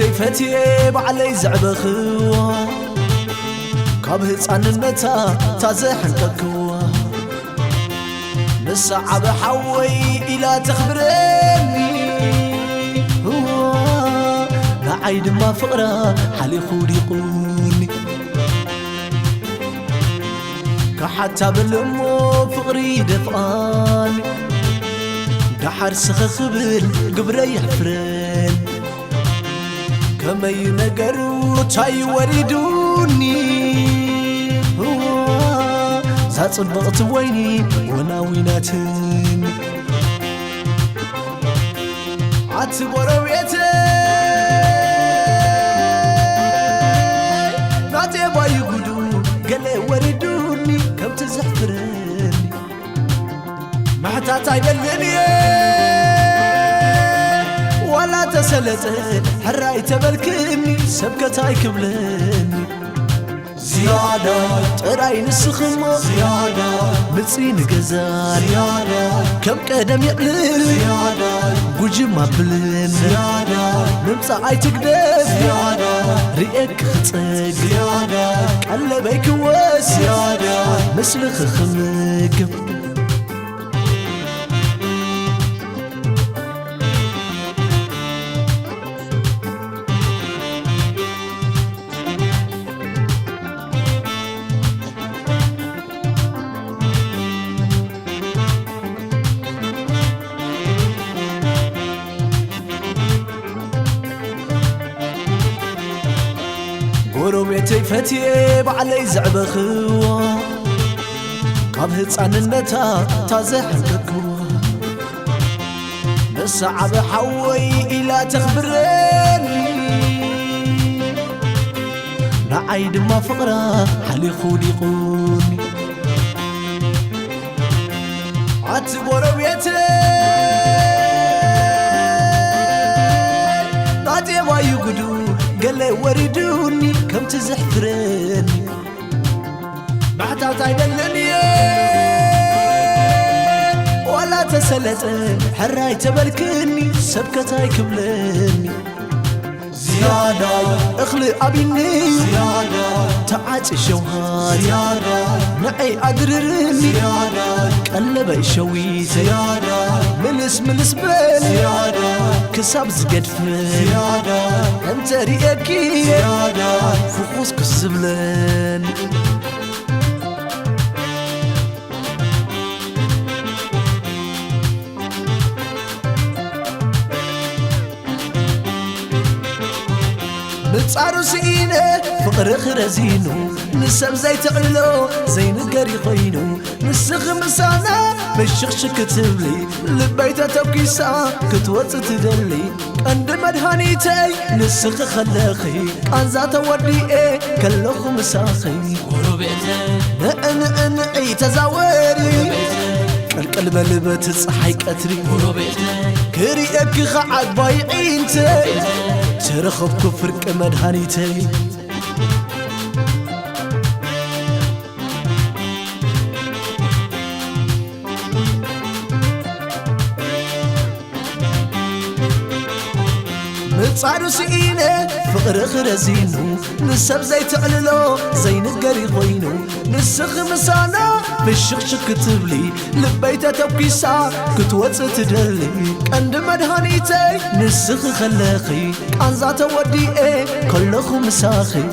بيتي فتي بعلي زعبخوا كابهت عن النتا تازحن تكوا نسعى بحوي إلى تخبرني عيد ما فقرة حالي خودي قوني كحتى بالأمو فقري دفقاني دحر سخخبل قبري حفرن كما ينقروا تاي وردوني زاد صدقت ويني وناويناتني عتبروا بيتي وردوني كم تزحفرني ما حتى تعيدلني ولا تسلت حراي تبلكني سبكتاي كبلني زيادة تراي نسخم زيادة بتصين قزار زيادة كم قدم يقلل زيادة وجه ما بلن زيادة نمسا عاي تقدر زيادة ريقك خطق زيادة قلبك وس زيادة مسلخ خمق بيتي فتي بعلي زعبخوا كابهت عن النتا تازحن تكوا نسعى بحوي إلى تخبرني نعيد ما فقرة حالي خودي قوني عتبروا بيتي نادي ما يقدو قال وردوني كم تزحفرني بعدها تعيدلني ولا تسلت حراي تبلكني سبكتاي كبلني زيادة اخلي أبيني زيادة تعاتي شوهات زيادة نعي أدررني زيادة قلبي شوي زيادة ملس بين زيادة كساب زقد فين زيادة انت ريقي زيادة فقوس كسبلن نتصارو سئينة فقر خرزينو نسب زي تعلو زي نقري خينو نسخ مسانا بشخشك كتبلي لبيتا تبكيسا كتوت تدلي عند مدهانيتي نسخ خلاخي كان ذات ودي كلخ مساخي نأنئي تزاوري كالقلب لبت صحي كتري كريئك خعد بايعينتي ترخب كفر كمدهانيتي نتصارو سئينة فقر خرزينو نسب زي تعللو زي نقري خوينو نسخ مسانا بالشخشك كتبلي لبيتا تبكيسا كتوت تدلي عند مدهانيتي نسخ خلاخي كان ذات ودي كلخو مساخي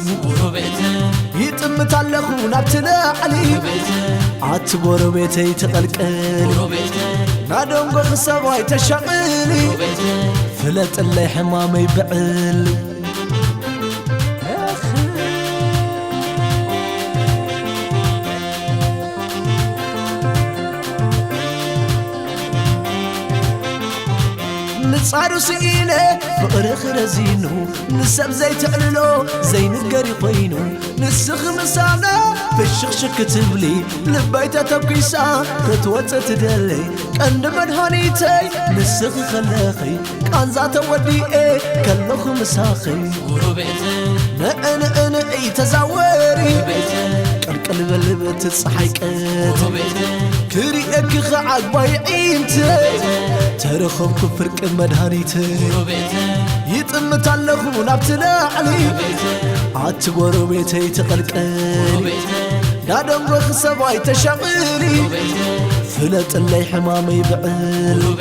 يتم تعلخو نابتنا علي عتبورو بيتي تقلقلي نادونغو خساباي تشغلي فلت اللي حمامي بعلي نتصارو سئينة فقر خرزينو نسب زي تعللو زي نقري خوينو نسخ مسانا بالشخشك كتبلي لبيتا تبكيسا كتوت تدلي عند مدهانيتي نسخ خلاخي كان ذات ودي كلخ مساخي نأنئي تزاوري قلبلبت تصحيقت كريئك خعق بايعينت ترخبك فرق مدهانيت يتمت علخو نابتلاعلي عتقورو بيتي تقلقلي دادم رخ سباي تشغلي فلت اللي حمامي بعل